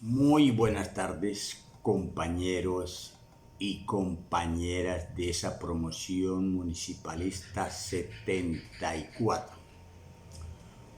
Muy buenas tardes, compañeros y compañeras de esa promoción municipalista 74.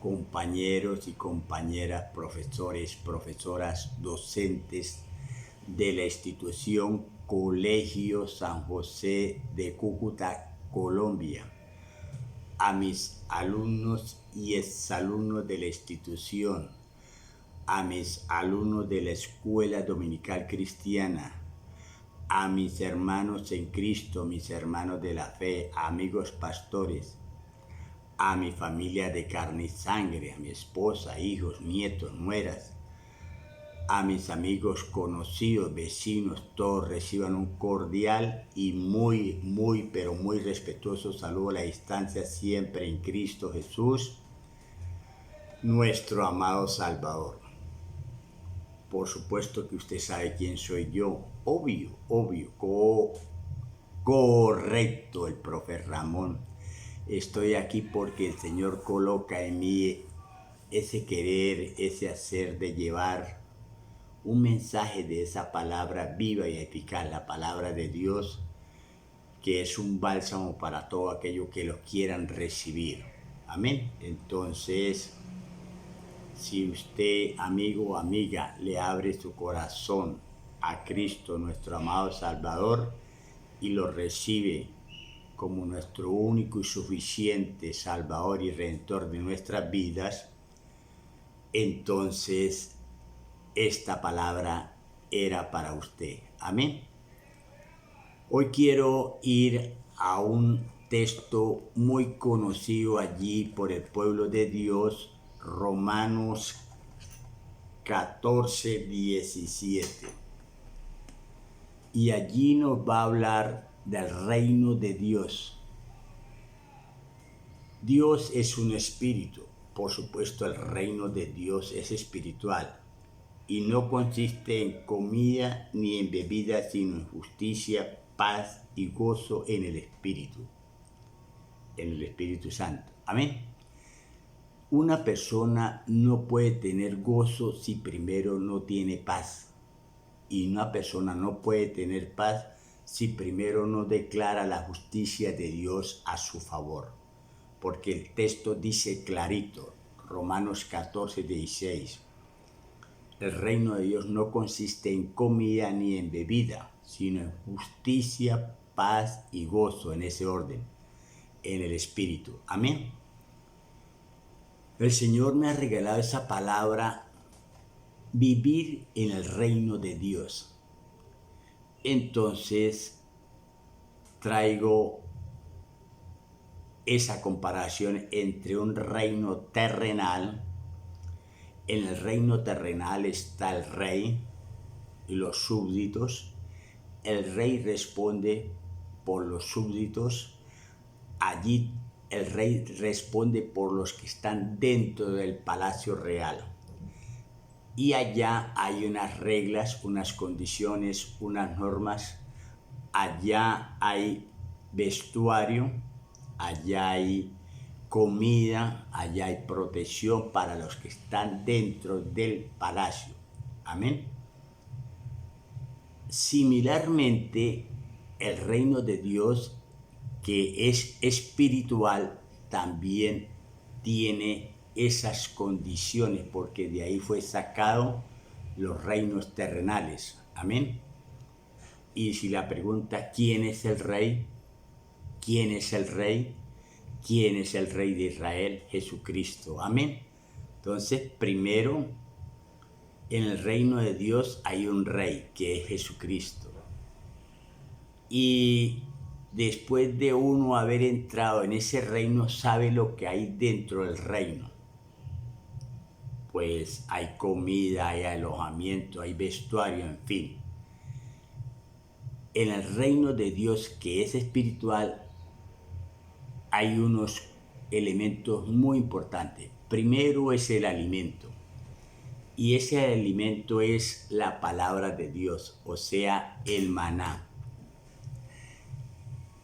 Compañeros y compañeras, profesores, profesoras, docentes de la institución Colegio San José de Cúcuta, Colombia. A mis alumnos y exalumnos de la institución, a mis alumnos de la Escuela Dominical Cristiana, a mis hermanos en Cristo, mis hermanos de la fe, amigos pastores, a mi familia de carne y sangre, a mi esposa, hijos, nietos, nueras, a mis amigos conocidos, vecinos, todos reciban un cordial y pero muy respetuoso saludo a la distancia siempre en Cristo Jesús, nuestro amado Salvador. Por supuesto que usted sabe quién soy yo. Obvio, correcto, el profe Ramón. Estoy aquí porque el Señor coloca en mí ese querer, ese hacer de llevar un mensaje de esa palabra viva y eficaz, la palabra de Dios, que es un bálsamo para todo aquello que lo quieran recibir. Amén. Entonces, si usted, amigo o amiga, le abre su corazón a Cristo, nuestro amado Salvador, y lo recibe como nuestro único y suficiente Salvador y Redentor de nuestras vidas, entonces esta palabra era para usted. Amén. Hoy quiero ir a un texto muy conocido allí por el pueblo de Dios, Romanos 14:17. Y allí nos va a hablar del reino de Dios. Dios es un espíritu. Por supuesto, el reino de Dios es espiritual y no consiste en comida ni en bebida, sino en justicia, paz y gozo en el Espíritu Santo. Amén. Una persona no puede tener gozo si primero no tiene paz. Y una persona no puede tener paz si primero no declara la justicia de Dios a su favor. Porque el texto dice clarito, Romanos 14:16, el reino de Dios no consiste en comida ni en bebida, sino en justicia, paz y gozo, en ese orden, en el Espíritu. Amén. El Señor me ha regalado esa palabra, vivir en el reino de Dios. Entonces traigo esa comparación entre un reino terrenal. En el reino terrenal está el rey y los súbditos. El rey responde por los súbditos. Allí el rey responde por los que están dentro del palacio real. Y allá hay unas reglas, unas condiciones, unas normas. Allá hay vestuario, allá hay comida, allá hay protección para los que están dentro del palacio. Amén. Similarmente, el reino de Dios, que es espiritual, también tiene esas condiciones, porque de ahí fue sacado los reinos terrenales. Amén. Y si la pregunta, ¿quién es el rey? ¿Quién es el rey? ¿Quién es el rey de Israel? Jesucristo. Amén. Entonces, primero, en el reino de Dios hay un rey, que es Jesucristo. Y después de uno haber entrado en ese reino, sabe lo que hay dentro del reino. Pues hay comida, hay alojamiento, hay vestuario, en fin. En el reino de Dios, que es espiritual, hay unos elementos muy importantes. Primero es el alimento. Y ese alimento es la palabra de Dios, o sea, el maná.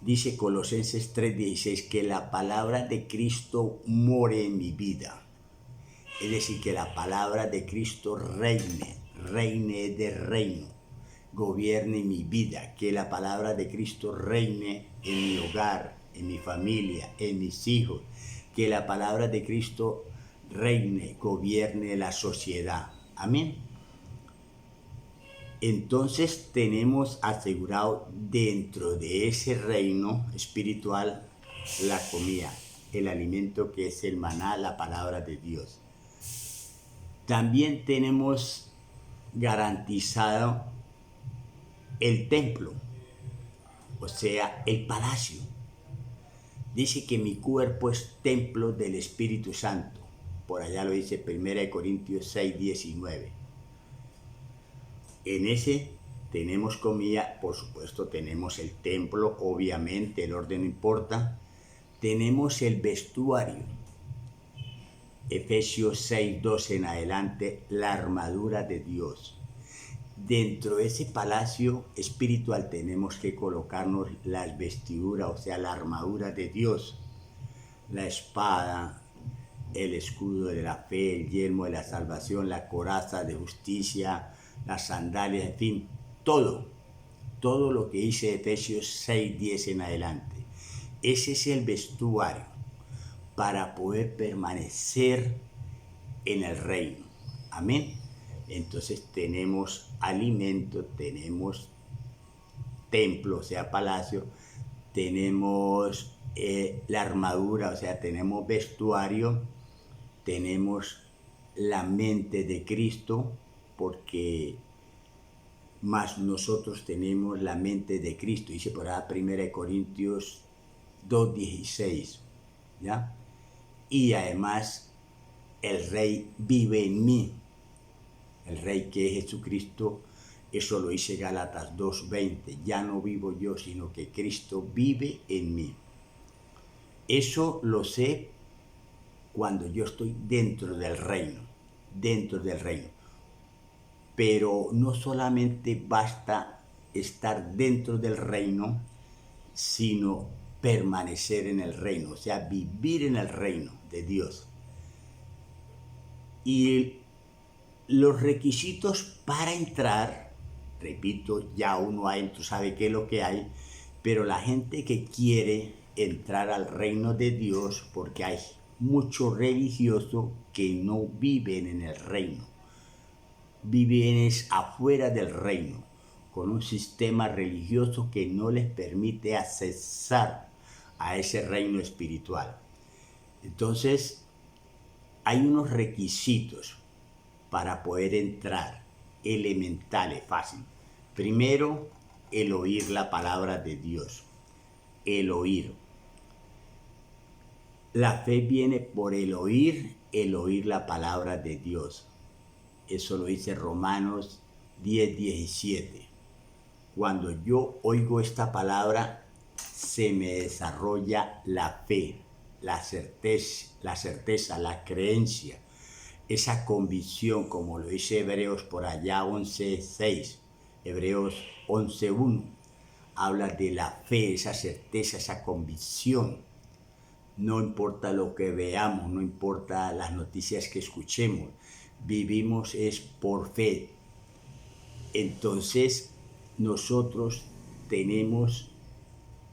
Dice Colosenses 3:16 que la palabra de Cristo more en mi vida. Es decir, que la palabra de Cristo reine reine de reino, gobierne mi vida, que la palabra de Cristo reine en mi hogar, en mi familia, en mis hijos, que la palabra de Cristo reine, gobierne la sociedad. Amén. Entonces tenemos asegurado dentro de ese reino espiritual la comida, el alimento que es el maná, la palabra de Dios. También tenemos garantizado el templo, o sea, el palacio. Dice que mi cuerpo es templo del Espíritu Santo. Por allá lo dice 1 Corintios 6:19. En ese tenemos comida, por supuesto tenemos el templo, obviamente el orden no importa. Tenemos el vestuario. Efesios 6:12 en adelante, la armadura de Dios. Dentro de ese palacio espiritual tenemos que colocarnos las vestiduras, o sea, la armadura de Dios, la espada, el escudo de la fe, el yelmo de la salvación, la coraza de justicia, las sandalias, en fin, todo lo que dice Efesios 6:10 en adelante. Ese es el vestuario para poder permanecer en el reino. Amén. Entonces tenemos alimento, tenemos templo, o sea, palacio, tenemos la armadura, o sea, tenemos vestuario, tenemos la mente de Cristo, porque más nosotros tenemos la mente de Cristo. Dice por ahí 1 Corintios 2:16, ¿ya? Y además el Rey vive en mí. El Rey que es Jesucristo, eso lo dice Gálatas 2:20. Ya no vivo yo, sino que Cristo vive en mí. Eso lo sé cuando yo estoy dentro del reino. Pero no solamente basta estar dentro del reino, sino permanecer en el reino, o sea, vivir en el reino de Dios. Y los requisitos para entrar, repito, ya uno adentro sabe qué es lo que hay, pero la gente que quiere entrar al reino de Dios, porque hay muchos religiosos que no viven en el reino, viven afuera del reino, con un sistema religioso que no les permite accesar a ese reino espiritual. Entonces, hay unos requisitos para poder entrar, elementales, fácil. Primero, el oír la palabra de Dios, el oír. La fe viene por el oír la palabra de Dios. Eso lo dice Romanos 10:17. Cuando yo oigo esta palabra, se me desarrolla la fe, la certeza, la creencia, esa convicción, como lo dice Hebreos por allá 11:6, Hebreos 11:1, habla de la fe, esa certeza, esa convicción. No importa lo que veamos, no importa las noticias que escuchemos, vivimos es por fe. Entonces, nosotros tenemos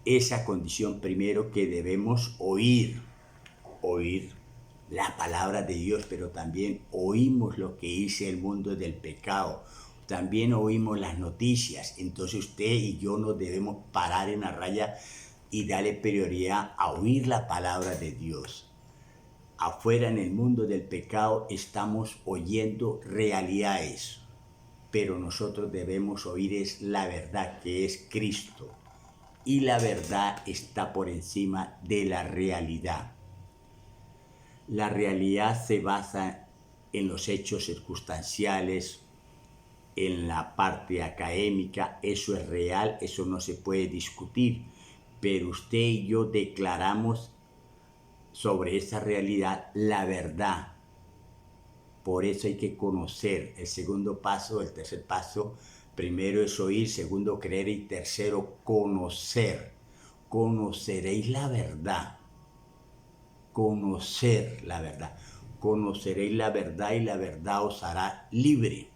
esa condición primero, que debemos oír la palabra de Dios, pero también oímos lo que dice el mundo del pecado, también oímos las noticias. Entonces usted y yo nos debemos parar en la raya y darle prioridad a oír la palabra de Dios. Afuera en el mundo del pecado estamos oyendo realidades, pero nosotros debemos oír es la verdad, que es Cristo. Y la verdad está por encima de la realidad. La realidad se basa en los hechos circunstanciales, en la parte académica. Eso es real, eso no se puede discutir. Pero usted y yo declaramos sobre esa realidad la verdad. Por eso hay que conocer. El segundo paso, el tercer paso, primero es oír, segundo creer y tercero conocer. Conoceréis la verdad. Conocer la verdad. Conoceréis la verdad y la verdad os hará libre.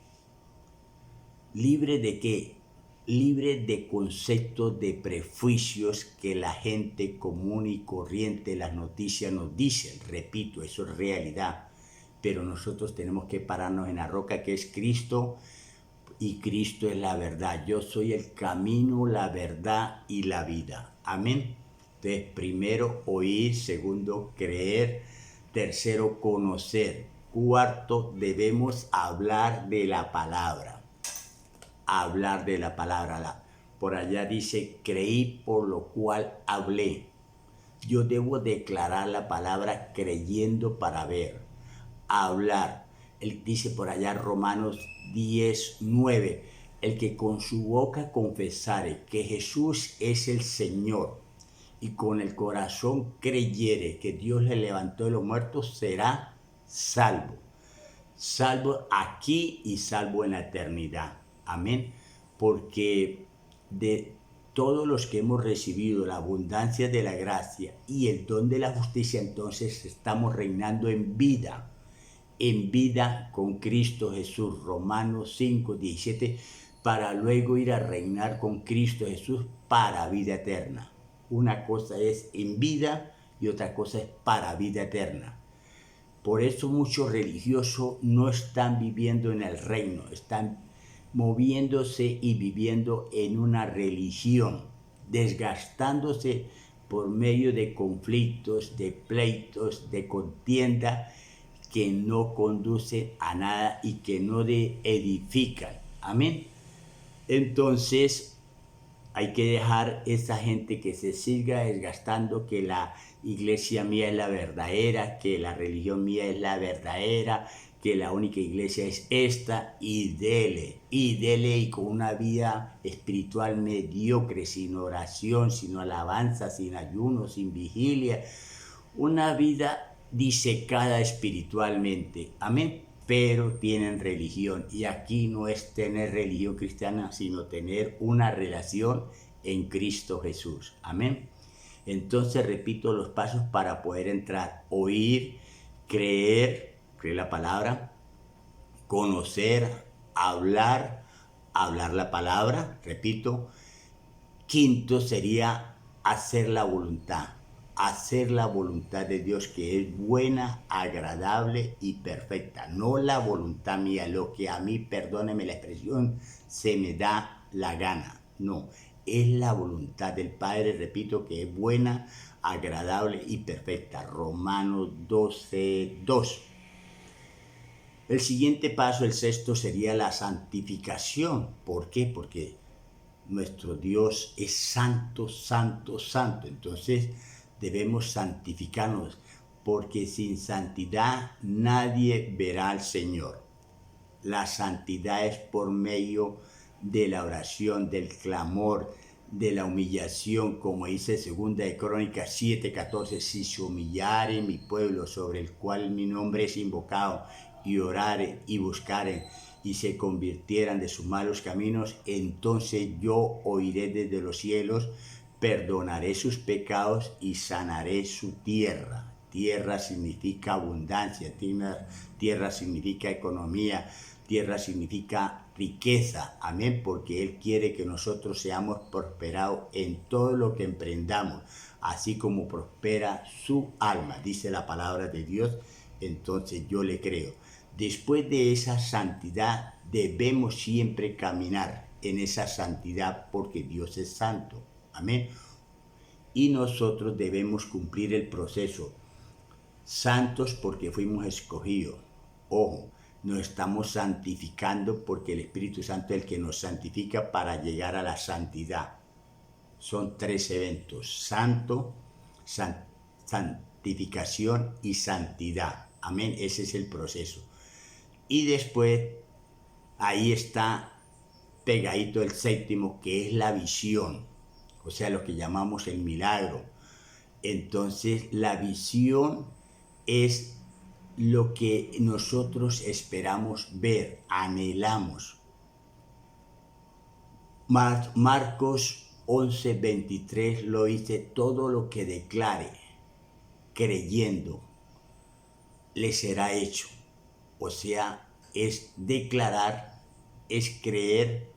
¿Libre de qué? Libre de conceptos, de prejuicios que la gente común y corriente, las noticias nos dicen. Repito, eso es realidad. Pero nosotros tenemos que pararnos en la roca que es Cristo, y Cristo es la verdad. Yo soy el camino, la verdad y la vida. Amén. Entonces, primero, oír. Segundo, creer. Tercero, conocer. Cuarto, debemos hablar de la palabra. Hablar de la palabra. Por allá dice, creí por lo cual hablé. Yo debo declarar la palabra creyendo para ver. Hablar. Él dice por allá Romanos 10:9, el que con su boca confesare que Jesús es el Señor y con el corazón creyere que Dios le levantó de los muertos, será salvo. Salvo aquí y salvo en la eternidad. Amén. Porque de todos los que hemos recibido la abundancia de la gracia y el don de la justicia, entonces estamos reinando en vida con Cristo Jesús. Romanos 5:17, para luego ir a reinar con Cristo Jesús para vida eterna. Una cosa es en vida y otra cosa es para vida eterna. Por eso muchos religiosos no están viviendo en el reino, están moviéndose y viviendo en una religión, desgastándose por medio de conflictos, de pleitos, de contienda que no conducen a nada y que no edifican. Amén. Entonces, hay que dejar esa gente que se siga desgastando, que la iglesia mía es la verdadera, que la religión mía es la verdadera, que la única iglesia es esta, y dele, y con una vida espiritual mediocre, sin oración, sin alabanza, sin ayuno, sin vigilia, una vida disecada espiritualmente. Amén. Pero tienen religión, y aquí no es tener religión cristiana, sino tener una relación en Cristo Jesús. Amén. Entonces repito los pasos para poder entrar: oír, creer la palabra, conocer, hablar la palabra, repito. Quinto sería hacer la voluntad de Dios, que es buena, agradable y perfecta. No la voluntad mía, lo que a mí, perdóneme la expresión, se me da la gana. No, es la voluntad del Padre, repito, que es buena, agradable y perfecta. Romanos 12:2. El siguiente paso, el sexto, sería la santificación. ¿Por qué? Porque nuestro Dios es santo, santo, santo. Entonces debemos santificarnos, porque sin santidad nadie verá al Señor. La santidad es por medio de la oración, del clamor, de la humillación, como dice 2 de Crónicas 7:14, si se humillare mi pueblo, sobre el cual mi nombre es invocado, y orare y buscare y se convirtieran de sus malos caminos, entonces yo oiré desde los cielos, perdonaré sus pecados y sanaré su tierra. Tierra significa abundancia, tierra significa economía, tierra significa riqueza. Amén, porque Él quiere que nosotros seamos prosperados en todo lo que emprendamos, así como prospera su alma, dice la palabra de Dios. Entonces yo le creo. Después de esa santidad debemos siempre caminar en esa santidad, porque Dios es santo. Amén. Y nosotros debemos cumplir el proceso. Santos porque fuimos escogidos. Ojo, nos estamos santificando porque el Espíritu Santo es el que nos santifica para llegar a la santidad. Son 3 eventos: santo, santificación y santidad. Amén, ese es el proceso. Y después, ahí está pegadito el séptimo, que es la visión, o sea, lo que llamamos el milagro. Entonces, la visión es lo que nosotros esperamos ver, anhelamos. Marcos 11:23 lo dice: todo lo que declare creyendo le será hecho. O sea, es declarar es creer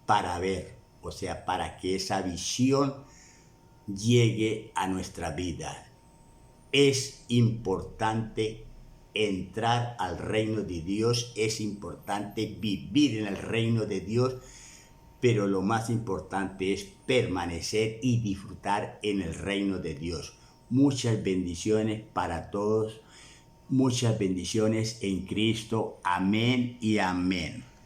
para ver, o sea, para que esa visión llegue a nuestra vida. Es importante entrar al reino de Dios, es importante vivir en el reino de Dios, pero lo más importante es permanecer y disfrutar en el reino de Dios. Muchas bendiciones para todos, muchas bendiciones en Cristo. Amén y amén.